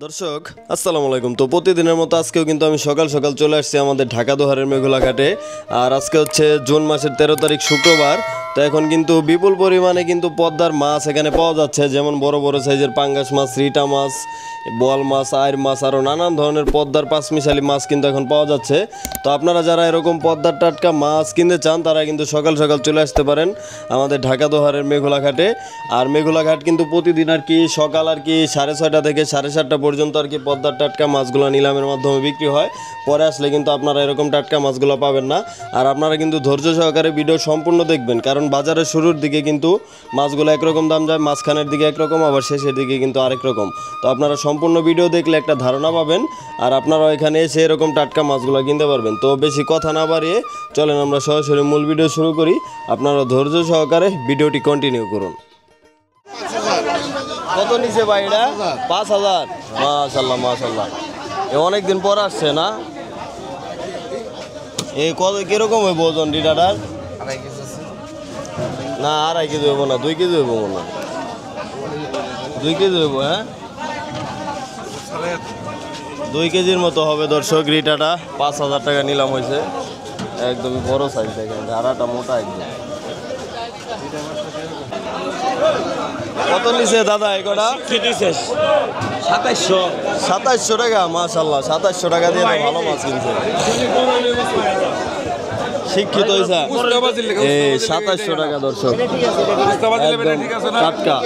দর্শক আসসালামু আলাইকুম। তো প্রতিদিনের মতো আজকেও কিন্তু আমি সকাল সকাল চলে আসছি আমাদের ঢাকা দোহারের মেঘলা ঘাটে। আর আজকে হচ্ছে জুন মাসের 13 তারিখ শুক্রবার। তো এখন কিন্তু বিপুল পরিমাণে কিন্তু পদ্মার মাছ এখানে পাওয়া যাচ্ছে, যেমন বড় বড় সাইজের পাঙ্গাস মাছ, রিটা মাছ, বোয়াল মাছ, আয়ের মাছ, আরও নানান ধরনের পদ্মার পাঁচমিশালি মাছ কিন্তু এখন পাওয়া যাচ্ছে। তো আপনারা যারা এরকম পদ্মার টাটকা মাছ কিনতে চান তারা কিন্তু সকাল সকাল চলে আসতে পারেন আমাদের ঢাকা দোহারের মেঘলা ঘাটে। আর মেঘলা ঘাট কিন্তু প্রতিদিন আর কি সকাল আর কি 6:30 থেকে 7:30 পর্যন্ত আর কি পদ্মার টাটকা মাছগুলো নিলামের মাধ্যমে বিক্রি হয়। পরে আসলে কিন্তু আপনারা এরকম টাটকা মাছগুলো পাবেন না। আর আপনারা কিন্তু ধৈর্য সহকারে ভিডিও সম্পূর্ণ দেখবেন, কারণ বাজারের শুরুর দিকে কিন্তু মাছগুলো একরকম দাম যায়, মাঝখানের দিকে একরকম, আবার শেষের দিকে কিন্তু আরেক রকম। তো আপনারা সম্পূর্ণ ভিডিও দেখলে একটা ধারণা পাবেন, আর আপনারা এখানে এসে এরকম টাটকা মাছগুলো কিনতে পারবেন। তো বেশি কথা না বাড়িয়ে চলেন আমরা সরাসরি মূল ভিডিও শুরু করি। আপনারা ধৈর্য সহকারে ভিডিওটি কন্টিনিউ করুন। কত নিচে ভাই এটা? 5,000। মাশাল্লাহ মাশাল্লাহ, এ অনেকদিন পর আসছে না? এই কত কিরকম হইব ওজন ডিটাটার? না 2.5 কেজি হইব না, 2 কেজি হইব না, 2 কেজি হইব। হ্যাঁ 2 কেজির মতো হবে দর্শক। রিটাটা 5,000 টাকা নিলাম হয়েছে, একদমই বড় সাইজ দেখেন, ধারাটা মোটা একদম। কত নিচে দাদা এগুলা? 2700 টাকা। মাশাল্লাহ 2700 টাকা দিয়ে ভালো মাছ কিনছে, শিক্ষিত হয়েছে। এই 2700 টাকা দর্শক, টাটকা।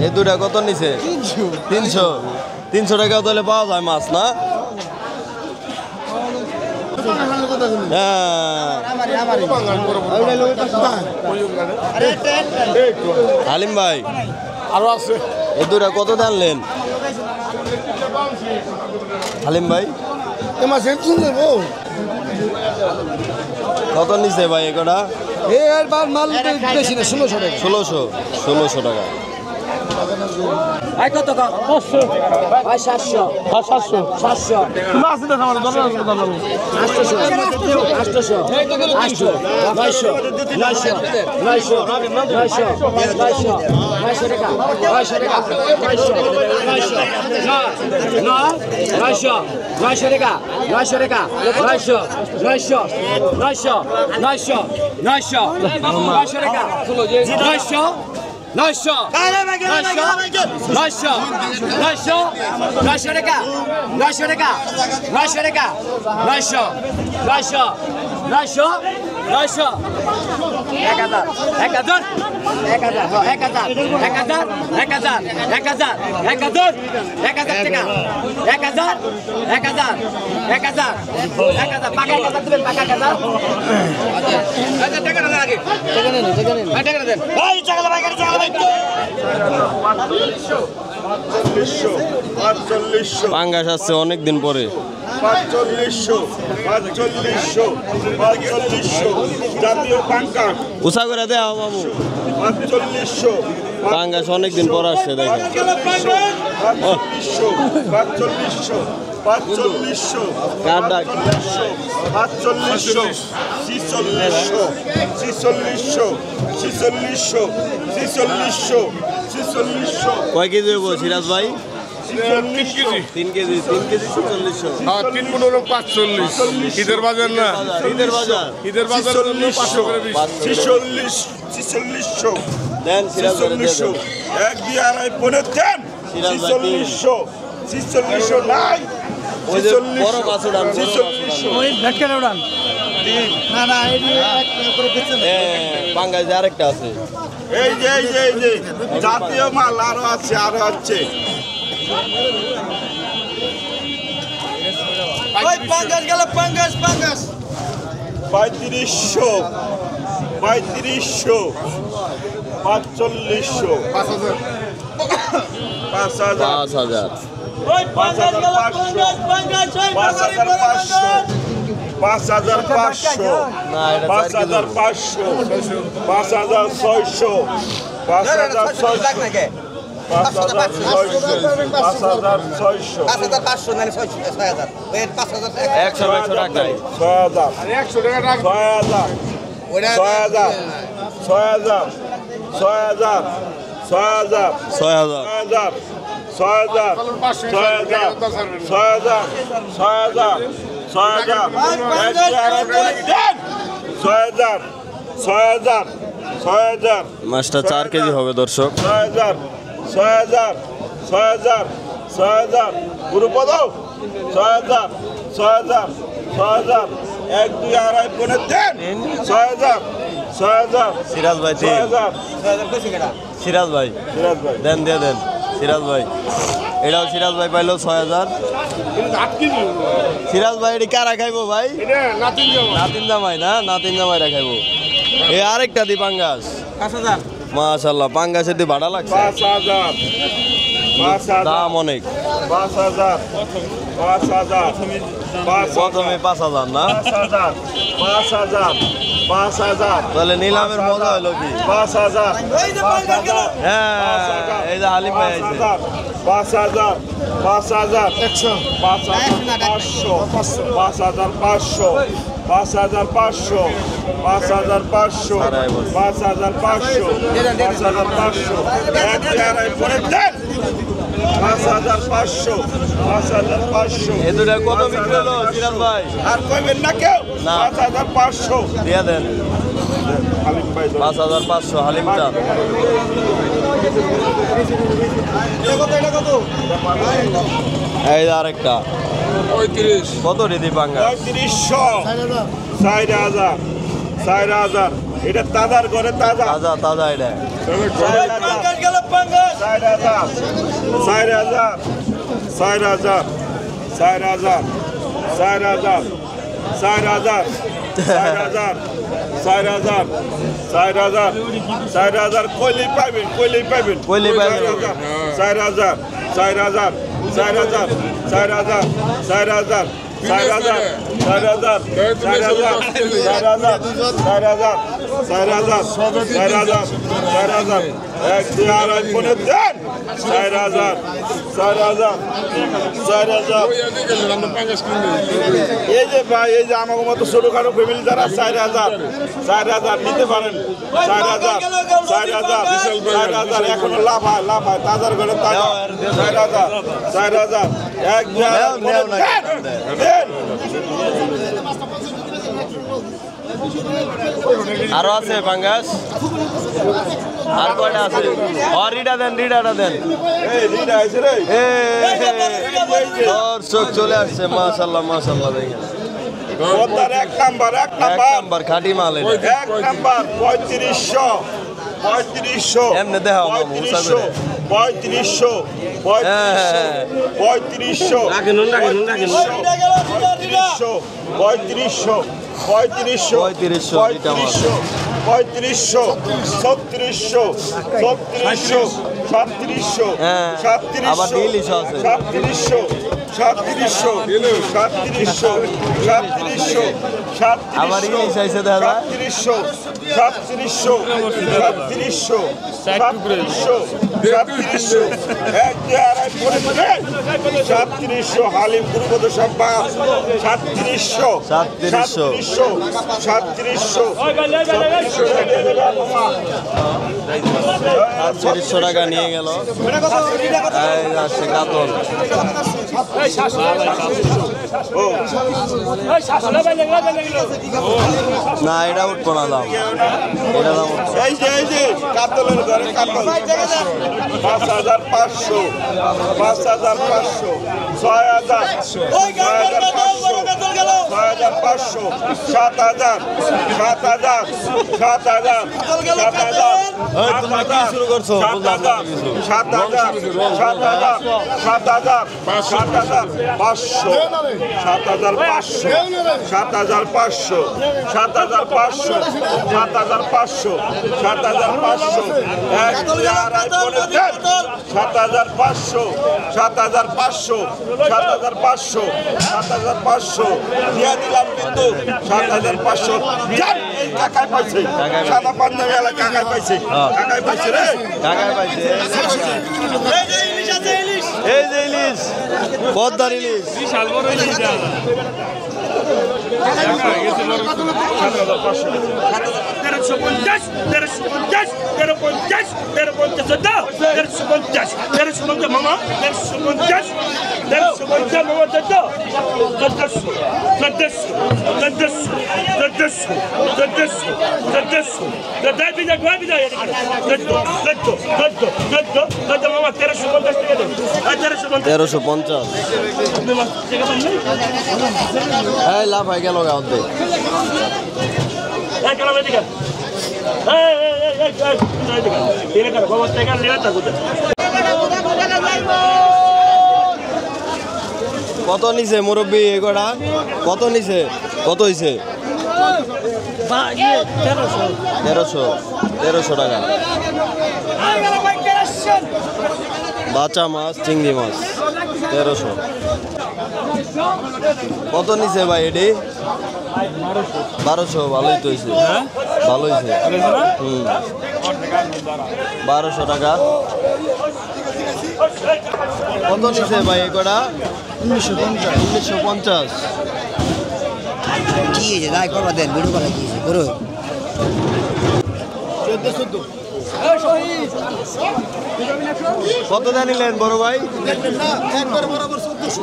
এই দুটা কত নিচে? 300 টাকা তাহলে পাওয়া যায় মাছ না? হালিম ভাই আরো আছে, এই দুটা কত আনলেন হালিম ভাই? কত নিচে ভাই এগুলা? 1600 টাকা। কত 700 পাঙ্গাস আসছে অনেকদিন পরে। 4500 জাতীয় পাঙ্গাস উষা করে দেয়া বাবু। 4500 পাঙ্গাস অনেকদিন পর আসছে দেখেন। 4500 কার ডাক? 4500 কয় কেজি হইব সিরাজ ভাই? 3 কেজি 4600। 3×5 ঈদের বাজার না, ঈদের বাজার 500 করে 4600 দেন সিরাজ ভাই দিয়ে দেন। 1 2 আড়াই পনে দেন। 4600 নাই, ওই যে বড় মাছ উড়ান, পাঙ্গাস যে আরেকটা আছে। এই যে জাতীয় মাল আরো আছে, আরো আছে। পাঙ্গাস গেল, পাঙ্গাস 3500 4500 5000 5000 5500 না এটা 4 কেজি। 5600 5600 100 টাকা। 6000 6,000 6,000 6,000 6,000 6,000 6,000 6,000 6,000 6,000 6,000 6,000 6,000 মাছটা 4 কেজি হবে দর্শক। 6,000 6,000 6,000 6,000 গ্রুপ দাও 6,000 6,000 6,000 1 2 আড়াই পনে দেন 6,000 6,000 সিরাজ ভাই 6,000 সিরাজ ভাই সিরাজ ভাই দেন দিয়ে দেন সিরাজ ভাই, এটাও সিরাজ ভাই পাইলো 6,000। সিরাজ ভাই এটি কারা খাইবো ভাই? নাতিন জামাই না, নাতিন জামাইরা খাইবো। এ আরেকটা দি পাঙ্গাস 5,000 মাশাআল্লাহ, পাঙ্গাসের দি ভাড়া লাগছে, 5,000 5,000 দাম অনেক। 5,000 5,000 প্রথমে 5,000 না, 5,000 5,000 5,000 তাহলে নিলামের মজা হলো কি? 5,000 এই যে পাঙ্গাস গেল হ্যাঁ এই যে হালিম ভাই আইছে। 5,000 5,000 5,500 5,500 5,500 5,500 5,500 5,500 এক আড়াই পরে দেন 5,500 5,500 এ দুটা কত বিক্রি হলো সিরাজ ভাই? আর কইবেন না কেউ না। 5,500 দিয়ে দেন হালিম ভাই 5,500 হালিম চান। এই যে আরেকটা 35 কত রিদি পাঙ্গাস? 3500 4,000 4,000 এটা তাজার ঘরে তাজা তাজা তাজা এটা পাঙ্গাস গেল পাঙ্গাস 4,000 4,000 4,000 4,000 4,000 4,000 4,000 4,000 4,000 4,000 কইলেই পাবেন কইলেই পাবেন কইলেই পাবেন। 4,000 4,000 4,000 4,000 4,000 4,000 4,000 4,000 4,000 4,000 4,000 4,000 এক দুই আড়াই পনে দেন 4,000 4,000 4,000 এই যে ভাই এই যে আমার মতো ছোটখাটো ফ্যামিলি যারা 4,000 4,000 নিতে পারেন 4,000 4,000 4,000 এখনো লাভ হয় তাজার ঘরে তাজা 4,000 4,000 এক দুই আড়াই পনে দেন আরো আছে পাঙ্গাস, আর কয়টা আছে? রিডা দেন, রিডাটা দেন। এই লিডা আইছে রে দর্শক চলে আসছে, মাশাআল্লাহ মাশাআল্লাহ। দেখেন পদ্মার এক নাম্বার এক নাম্বার খাঁটি মাল এটা। এক নাম্বার 3500 3500 এমনে দেখাও মামু, উঁচা করে। 3500 3500 রাখেন, রাখেন, রাখেন। 3500 3500 3500 3500 3600 3700 3700 হ্যাঁ, 3700 আবার ইলিশ আছে। 3700 3700 3700 3700 আবার ইলিশ আইছে দাদা। 3700 3700 3700 3700 3700 এক দুই আড়াই পরে 3700 হালিম গুরুপদ সব 3700 3700 3700 টাকা নিয়ে গেল। এই আসছে কাতল। না এটা উঠবো না দাম, এটা দাম উঠবো। এই যে কাতলের ঘরে কাতল 5,500 5,500 6,000 6,500 7,000 7,000 7,000 7,000 এই তোমরা কি শুরু করছো? বুঝলাম না কিছু। 7,000 7,000 7,000 7,000 500 7,500 7,500 7,500 7,500 7,500 এক দুই আড়াই পনে দেন 7,500 7,500 7,500 7,500 দিয়ে দিলাম কিন্তু 7,500 যান এই কাকাই পাইছে সাদা পাঞ্জাবি এলাকা কাকাই পাইছে কাকাই পাইছে রে টাকায় পাইছে। এই যে ইলিশ, পদ্মার ইলিশ। তেরোশো পঞ্চাশ। এই লাভ হয়ে গেল গা অর্ধেক। কত নিছে মুরব্বী এগোটা? কত নিছে? কত হইছে? 1300 টাকা। বাচা মাছ, চিংড়ি মাছ 1300। কত নিছে ভাই এটি? 1200। ভালোই তো হয়েছে, ভালো হয়েছে। 1200 টাকা। কত নিছে ভাই এগুলা? 1950। কি হয়েছে তাই করবা দেন ভিডিও করা কি করো 14 কত দিয়ে নিলেন বড় ভাই?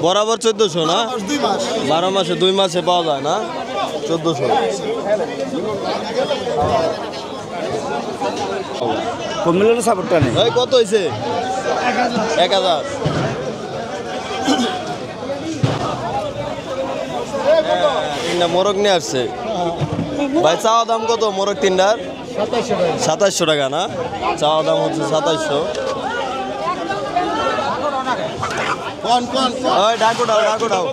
বরাবর 1400 না? 12 মাসে 2 মাসে পাওয়া যায় না? 1400। কমিলের সাপোর্টটা নেই। ভাই কত হয়েছে? 1000। তিনটা মোরগ নিয়ে আসছে ভাই। চাওয়া দাম কত মোরগ তিনটার? 2700 টাকা না? চাওয়া দাম হচ্ছে 2700। ডাকো দাও, ডাকো দাও।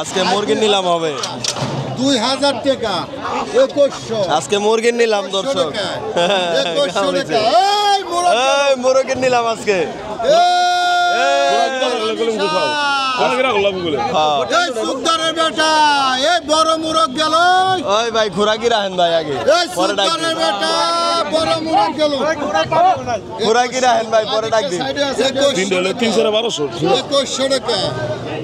আজকে মুরগির নিলাম হবে 2000 টাকা 2100 আজকে মুরগির নিলাম দর্শক। 2100 টাকা এই মুরগির নিলাম আজকে। এই সুলতানের বেটা এই বড় মুরগ গেল ওই ভাই খুরাকি রাখেন ভাই আগে, এই পরে ডাক সুলতানের বেটা বড় মুরগ গেল খুরাকি রাখেন ভাই, পরে ডাক দিন। 2100 টাকা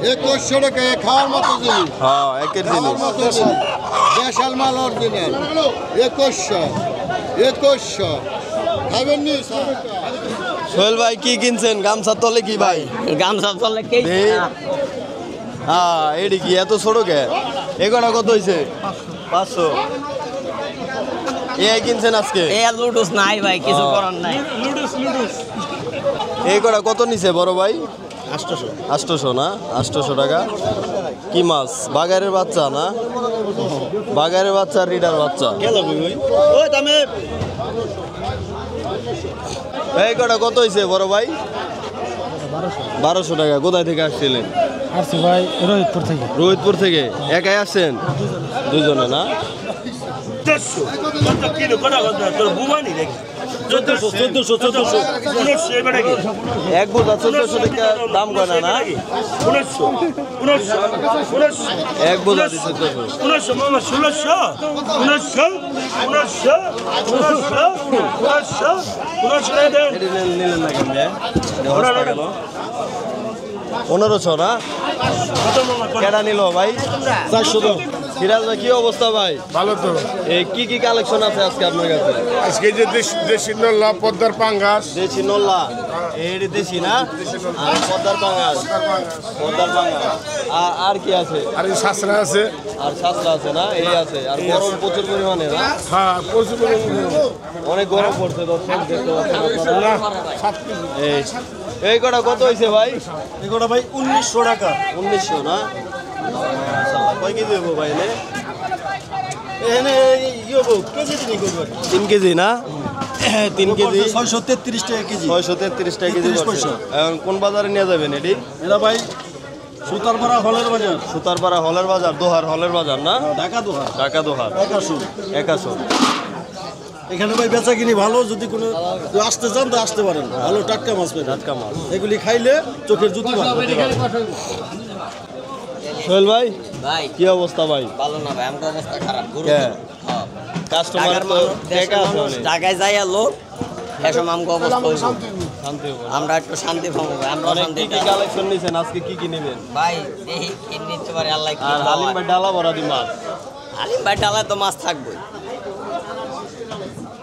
2100 টাকা এ খাওয়ার মতো জিনিস হ্যাঁ একের জিনিস। খাওয়ার মতো জিনিস দেশাল মাল অরিজিনাল 2100 খাবেন নি সোহেল ভাই কি কিনছেন? গামছা তলে কি ভাই? গামছা চলে কে হ্যাঁ এডি কি এত ছোট কে? এগুলা কত হয়েছে? 500। এই কিনছেন আজকে? এ লুডুস নাই ভাই, কিছু করার নাই। এই কটা কত নিছে বড় ভাই? 800 না? 800 টাকা। কি মাছ? বাগারের বাচ্চা না? বাগারের বাচ্চা, রিডার বাচ্চা। এই কটা কত হয়েছে বড় ভাই? 1200 টাকা। কোথায় থেকে আসছিলেন? আসছি ভাই রোহিতপুর থেকে। রোহিতপুর থেকে একাই আসছেন? দুজনে না? 1400 এক বোঝা 1400 টাকা দাম কয় না? এক বোঝা 1500 না? কেডা নিল ভাই? 400। সিরাজ ভাই কি অবস্থা ভাই? ভালো তো। এই কি কি কালেকশন আছে আজকে আপনার কাছে? আজকে যে দেশি নল্লা পদ্মার পাঙ্গাস দেশি নল্লা, এডি দেশি না? আর পদ্মার পাঙ্গাস, পদ্মার পাঙ্গাস। আর কি আছে? আর এই শাসরা আছে। আর শাস্ত্রা আছে না? এই আছে। আর গরম প্রচুর পরিমাণে না? হ্যাঁ প্রচুর অনেক গরম পড়ছে দর্শক, দেখতে পাচ্ছেন আপনারা। না 7 কেজি। এই কটা কত হয়েছে ভাই? এগুলো ভাই 1900 টাকা। 1900 না? কয় কেজি দেবো ভাই? এখানে কেজি দিনই করবো 3 কেজি না? 3 কেজি 633 টাকা কেজি। 633 টাকা কেজি 33 পড়ছে। পয়সা। এখন কোন বাজারে নিয়ে যাবেন এটি? এটা ভাই সুতারপাড়া হলের বাজার, সুতারপাড়া হলের বাজার, দোহার হলের বাজার না? ঢাকা দোহা ঢাকা দোহার 100। এখানে ভাই বেচা কিনি ভালো, যদি কোনো কেউ আসতে চান তো আসতে পারেন, ভালো টাটকা মাছ পাবেন। টাটকা মাছ। এগুলি খাইলে চোখের জুতি ভালো। সোহেল ভাই ভাই কি অবস্থা ভাই? ভালো না ভাই, আমার অবস্থা খারাপ। গরু কে? হ্যাঁ। কাস্টমার ঢাকার তো মানুষ, টাকা দেশের আছে মানুষ অনেক। ঢাকায় যাইয়া লোক এসব আমগো অবস্থা হইব। শান্তি হবে। আমরা একটু শান্তি পাবো ভাই, আমরা অনেক শান্তি কি কি কালেকশন নিছেন, আজকে কি কি নেবেন? ভাই দেখি কি নিতে পারে আল্লাহ কি আর হালিম ভাই ডালা ভরা দি মাছ, আলিম ভাই ডালায় তো মাছ থাকবে,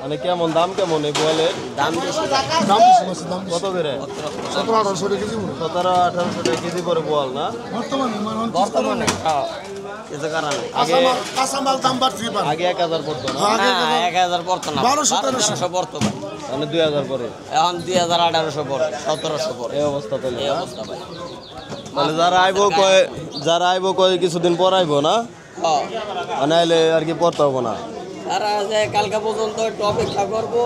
মানে কেমন দাম কেমন এই বোয়ালের? দাম বেশি কত করে? 17-1800 টাকা কেজি 1700-1800 টাকা কেজি পরে বোয়াল না? বর্তমানে কিছু কারণ নেই। কাঁচামাল দাম বাড়ছে এবার। আগে 1000 পড়তো না, হ্যাঁ 1000 পড়তো না, 1200 পড়তো ভাই, মানে 2000 পরে এখন 2000-1800 পড়ে, 1700 পড়ে, এই অবস্থা তাহলে এই না? অবস্থা ভাই। তাহলে যারা আইবো কয় কিছুদিন পর আইবো না, মানে আইলে আর কি পড়তে হবো না। তারা যে কালকে পর্যন্ত একটু অপেক্ষা করবো,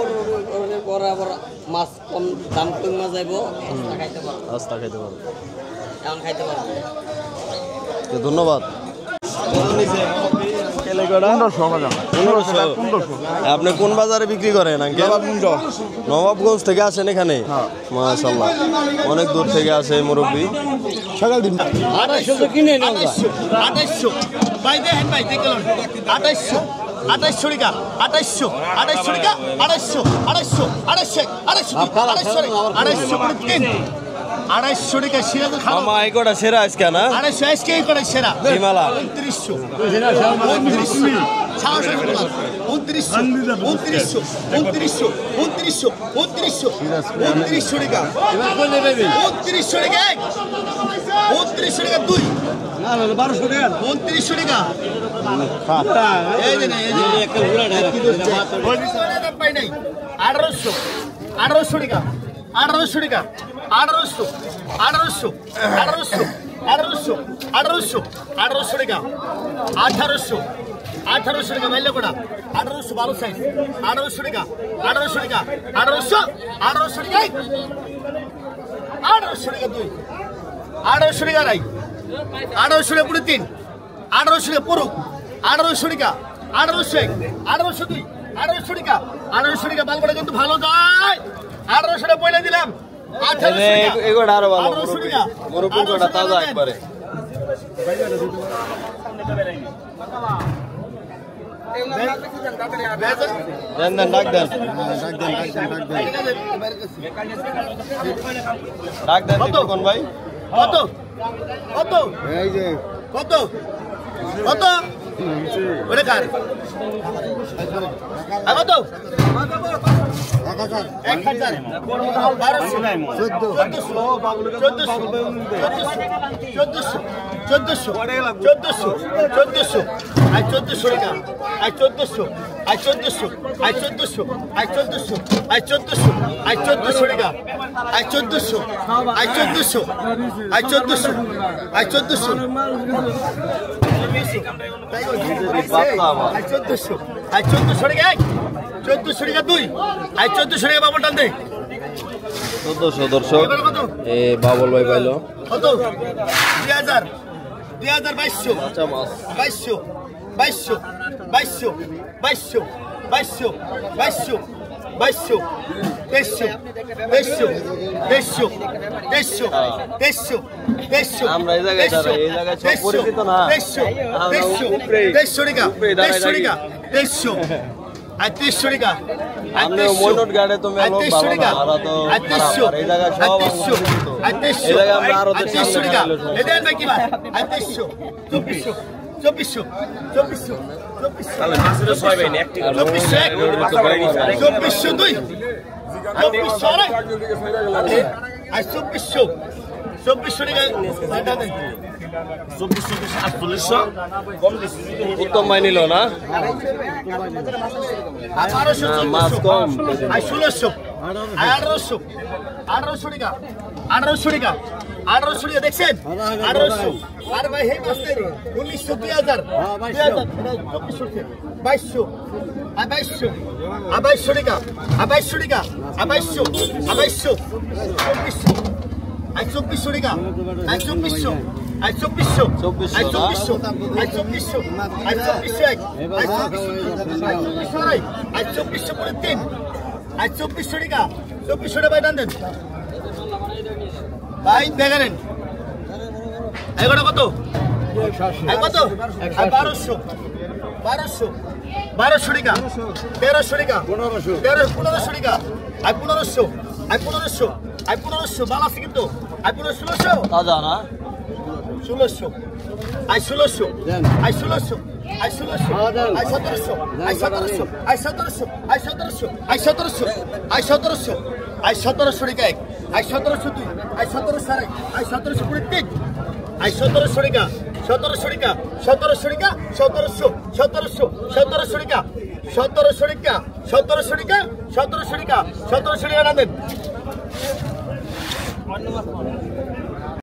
পরে আবার মাছ কম দাম কমে যাইবো, খাইতে পারবো, রাস্তা খাইতে পারবো। এখন খাইতে পারবো। তো ধন্যবাদ। আপনি কোন বাজারে বিক্রি করেন? নবাবগঞ্জ থেকে আসেন এখানে? মাশাআল্লাহ, অনেক দূর থেকে আসে মুরব্বী। সকাল দিন 2800 কিনে নাও 2800 ভাই দেখেন ভাই দেখলেন 2800 টাকা 2800 টাকা 250 করে তিন 250 টাকা সিরাজের খাওয়া মামা এই কটা সেরা আজকে না? 250 আজকে করে সেরা হিমালা 2900 দুই 2900 টাকা এই যে না এই যে 1800 টাকা 1800 টাকা 1800 টাকা 1800 টাকা মাইলে কোটা 1800 ভালো সাইজ 1800 টাকা 1800 টাকা 1800 টাকা 1800 টাকা দুই 1800 টাকা রাই 1800 টাকা পুরো তিন 1800 টাকা পুরো 1800 টাকা 1800 দুই 1800 টাকা 1800 টাকা বালকটা কিন্তু ভালো যায় 1800 টাকা পয়লা দিলাম 1800 টাকা এগোটা আরো ভালো 1800 টাকা মুরব্বী কোটা তাজা একবারে। দেন দেন ডাক দেন ডাক দেন কোন ভাই? কত কত এই যে কত কত ওরে কার কত 1000 1400 টাকা দুই 1400 টাকা বাবুল টান দে 1400 দর্শক এ বাবুল ভাই পাইলো কত 2000 2200 আচ্ছা মাছ 2200 আমরা এই জায়গায় সব পরিচিত না। আপনি মইনট গাড়ে তো মেলো ভালো না, আর তো খারাপ, আর এই জায়গায় সব পরিচিত। এই জায়গায় আমরা আরো তো সামনে গেলে উত্তম ভাই নিল না মাছ কম 1800 টাকা 1800 টাকা দেখছেন 1800 আর ভাই হে মাস্টার 1900 2000 2200 টাকা 2200 টাকা 2200 টাকা 2400 করে তিন 2400 টাকা 2400 টাকা বাইটান দেন ভাই দেখেন এগুলো কত কত 1200 টাকা 1300 টাকা 1500 টাকা 1500 টাকা 1500 আই 1500 ভালো আছে কিন্তু আই 1600 তাজা না 1600 I 1600 I 1600 I 1600 I 1700 I 1700 I 1700 I 1700 I 1700 I 1700 I 1700 টাকা এক আই 1700 দুই আই 1700 আড়াই আই 1700 পুরো তিন আই 1700 টাকা 1700 টাকা 1700 টাকা 1700 1700 1700 টাকা 1700 টাকা 1700 টাকা 1700 টাকা 1700 টাকা না দেন